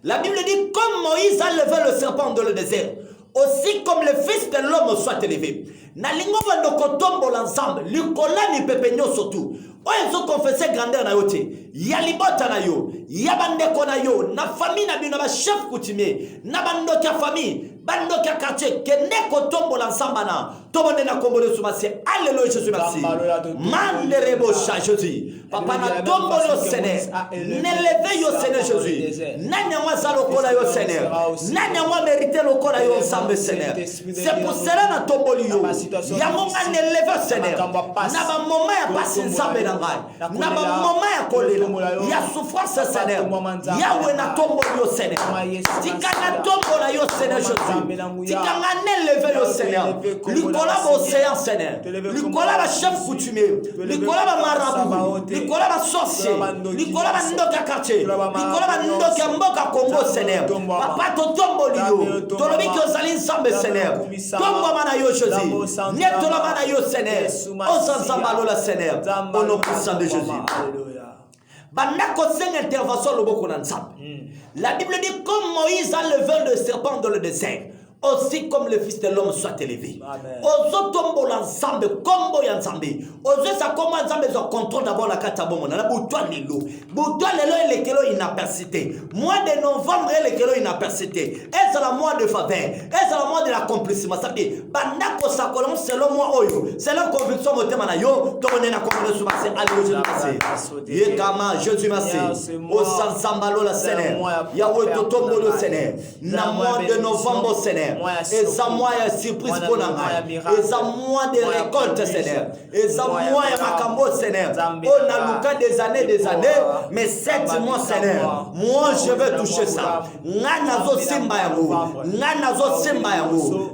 La Bible dit comme Moïse a levé le serpent dans le désert, aussi comme le fils de l'homme soit élevé. Nalingo bandoko tombo l'ensemble, likola ni pepenyo surtout. Oyo confesser grandeur na yote, ya libota na yo, ya bandeko na yo, na famille na bino ba chef coutumier, na bandoki ya famille, bandoki ya quartier, kende ko tombo l'ensemble na. Tomone na kombole sumasi, alléluia Jésus merci. Manderebo cha Jésus. Papa na tombo yo Seigneur, n'élevez yo Seigneur Jésus. Nanya wa zalo kola yo Seigneur. Nanya wa mériter le kola yo ensemble Seigneur. C'est pour cela na tombo yo. Ya monga n'élevez Seigneur. Na ba moment ya passer ensemble na ngai. Na ba moment ya kolela. Ya souffrance Seigneur. Ya na tombo yo Seigneur. Tika na tombo na yo Seigneur Jésus. Tika na n'élevez yo Seigneur. Likola ba océan Seigneur. Likola ba chef coutumier. Likola ba marabout. Likola ba sorcier. Likola ba ndoka quartier. Likola ba ndoka mboka Congo Seigneur. Papa to tombo liyo. Tolobi ki ozali nsambe Seigneur. Tombo mana yo Jésus. Nietola mana yo Seigneur. Osanzamba lola Seigneur. Au nom puissant de Jésus. Bandako seng intervention loboko na nsambe. La Bible dit comme Moïse a levé le serpent dans le désert, aussi comme le fils de l'homme soit élevé. Ozo tombo l'ensemble, combo y'ensemble. Ozo sa combo ensemble, ils contrôle d'abord la carte à bon. On a boutoua lelo. Boutoua lelo et les kilos inapercité. Mois de novembre et les kilos inapercité. Et c'est le mois de faveur. Et c'est le mois de l'accomplissement. Ça dit, bandako sa colonne, selon moi, oyo. C'est leur conviction, mon thème, yo. Tourne na combo de soumassé. Alléluia, Jésus merci. Yekama, Jésus merci. Au Sansambalo, la Seigneur. Yahweh, to tombo le Seigneur. Na mois de novembre, Seigneur. Et ça moi surprise pour la et ça moi des récoltes Seigneur et ça moi makambo Seigneur on a lucas des années mais 7 mois Seigneur moi je veux toucher ça ngana zo simba yango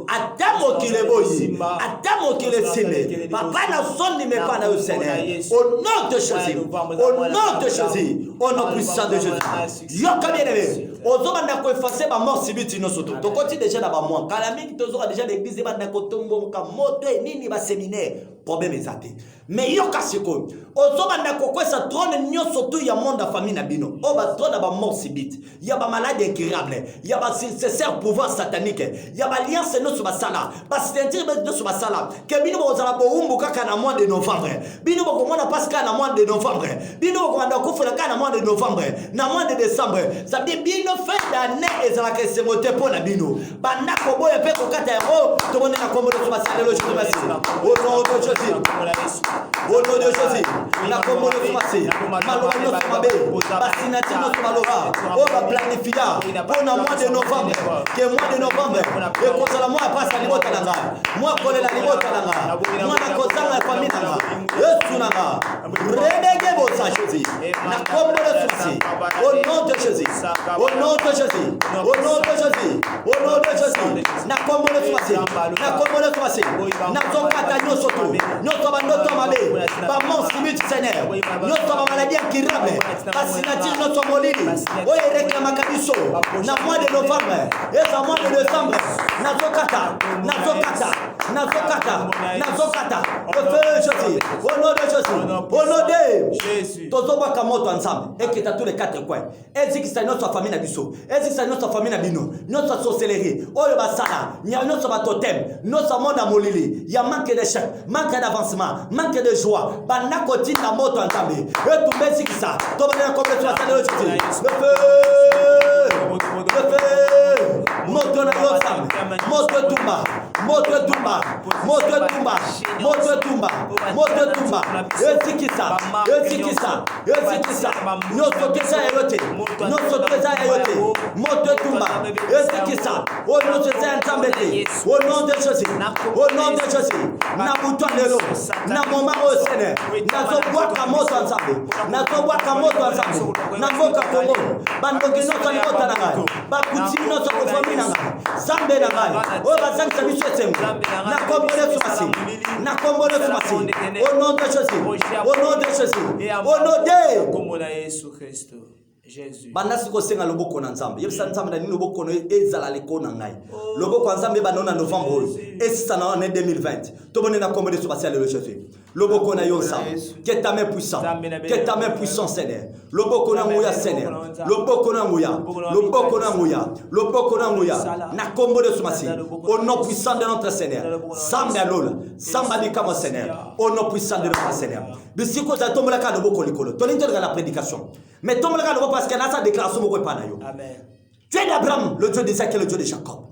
atamo kileboyi atamo kilesime papa na son me pas na Seigneur au nom de Jésus au nom de Jésus au nom puissant de Jésus yo comme bien aimé ozoba na ko effacer ba mort subite no soto to koti déjà na ba moi kalami tozoka déjà l'église ba na ko tombo ka moto nini ba séminaire problème ezate mais yo kasiko ozoba na ko kwesa trône nyoso tu ya monde da famille na bino o ba trône ba mort subite ya ba maladie incurable ya ba nécessaire pouvoir satanique ya ba alliance no so ba sala ba sentir no so ba sala ke bino bo zala bo umbu kaka na mois de novembre bino bo ko mona pascal na mois de novembre bino bo ko anda ko fula kana mois de novembre na mois de décembre ça dit bino fin d'année ezala ke se moté pour na bino banda ko boye pe ko kata ro to mona na kombo so ba sala lo je merci au nom de Jésus au nom de Jésus na kombo so ba sala malo no so mabe basinati no so maloba o ba planifia pour na mois de novembre que mois de novembre et ko sala mois passe à libota na nga mois ko la libota na nga mois na ko sala famille na nga yesu na nga redege bo sa Jésus na kombo so si au nom de Jésus au nom de Jésus au nom de Jésus au nom de Jésus na kombo so si na kombo so si na zokata nyoso tu nyoso ba ndoto mabe ba mon simit Seigneur nyoso ba maladie incurable basinati nyoso molili oye réclama kabiso na mois de novembre et na mois de décembre na zokata au Jésus au nom de Jésus au nom de Jésus tozoba kamoto ensemble et que tous les quatre coins et que c'est notre famille na biso et que c'est notre famille na bino notre sorcellerie oyo basala notre totem notre monde molili il y a manque de chef manque d'avancement manque de joie bana kotinda moto ensemble et tout basic ça to bana complètement ça le Jésus le feu moto na yosam moto tumba etikisa nyoso kesa yote moto tumba etikisa o nyoso za ntambete au nom de Jésus na butwa lelo na moma o Seigneur nazo bwaka moto ensemble na mboka Kongo bandoki noto ni mota na ngai bakuti noto ko famille na ngai zambe na ngai o bazangisa biso esengo na kombo le sumasi au nom de Jésus Jésus banasi ko senga loboko na nzambe yebisa nzambe na nini loboko no ezala leko na ngai loboko nzambe banona novembre et ça na année 2020 to bonena kombo le sumasi le Jésus Loboko na yo Nzambe. Que ta main puissante. Que ta main puissante, Seigneur. Loboko na nguya, Seigneur. Loboko na nguya. Loboko na nguya. Loboko na nguya. Na kombo de Soumasi. Au nom puissant de notre Seigneur. Zambé alola. Zamba bikama, Seigneur. Au nom puissant de notre Seigneur. Bisiko za tombola ka loboko likolo. Tolinto de la prédication. Mais tombola ka loboko parce qu'il y a sa déclaration moko pa na yo. Amen. Tu es d'Abraham, le Dieu d'Isaac et le Dieu de Jacob.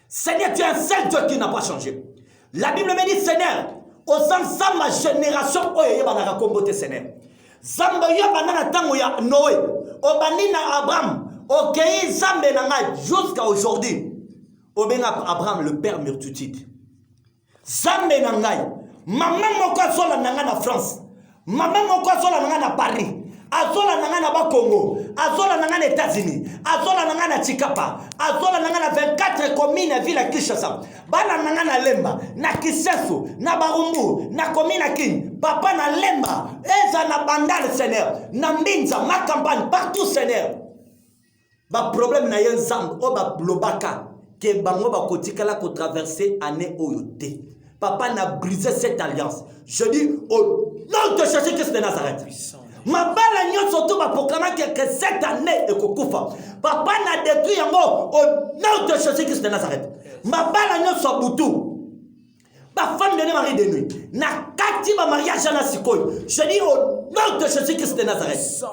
Seigneur, tu es un seul Dieu qui n'a pas changé. La Bible me dit, Seigneur, au sein de ma génération, Seigneur. Zamba yabana tango ya Noé, obanina Abraham, okei Zambé nanga jusqu'à aujourd'hui. Obenga Abraham le père multitude. Zambé nanga, maman moko sola nanga na France, maman moko sola nanga na Paris. Azola nanga na Congo, azola nanga na États-Unis, azola nanga na Chikapa, azola nanga na 24 communes et villes à Kinshasa. Bana nanga na Lemba, na Kiseso, na Barumbu, na commune King, papa na Lemba, eza na Bandal Seigneur, na Mbinza, ma campagne partout Seigneur. Ba problème na yenzam o ba lobaka ke bango ba kotikala ko traverser année oyote. Papa n'a brisé cette alliance. Je dis au nom de Jésus-Christ de Nazareth. Ma bala nyo surtout va proclamer que cette année est kokufa. Papa n'a détruit yango au nom de Jésus-Christ de Nazareth. Ma bala nyo so butu. Ma femme de Marie de nuit. Na kati ba mariage na sikoy. Je dis au nom de Jésus-Christ de Nazareth.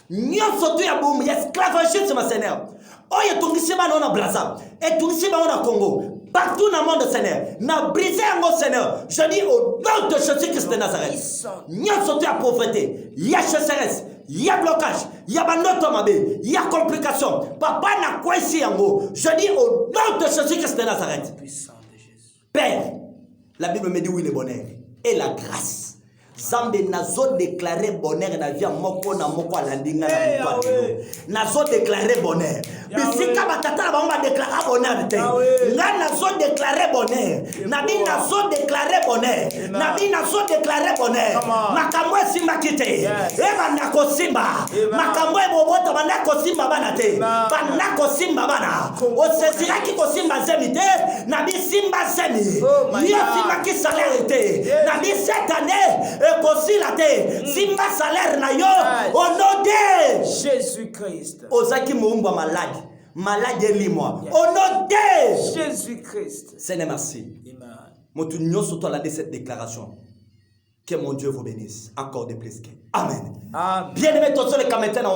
Nyo surtout ya boum esclavagisme ma Seigneur. Oye tungisi ba na Brazza. Et tungisi ba na Congo. Partout dans le monde, Seigneur, n'a brisé un mot, Seigneur. Je dis au nom de Jésus-Christ de Nazareth. Il y a sauté à pauvreté, il y a chasseresse, il y a blocage, il y a bandotomabé, il y a complication. Papa n'a quoi ici en haut. Je dis au nom de Jésus-Christ de Nazareth. Père, la Bible me dit oui, le bonheur et la grâce. Zambe nazo déclaré bonheur na via moko na moko la ndinga na moko. Nazo déclaré bonheur. Bisika batata ba on va déclarer bonheur te. Nga nazo déclaré bonheur. Nabi nazo déclaré bonheur. Nabi nazo déclaré bonheur. Makamwe simba kite. Eva ndako simba. Makamwe boboto bandako simba bana te. Bandako simba bana. O sesira ki ko simba zemi te. Nabi simba zemi. Yo simba ki salaire te. Nabi cette année Simba salaire na yo au nom de Jésus-Christ. Ozaki moumba malade. Malade lis-moi. Au nom de Jésus-Christ. Seigneur, merci. Mon sur toi la de cette déclaration. Que mon Dieu vous bénisse. Encore de plus. Amen. Bien aimé, tous les caméras.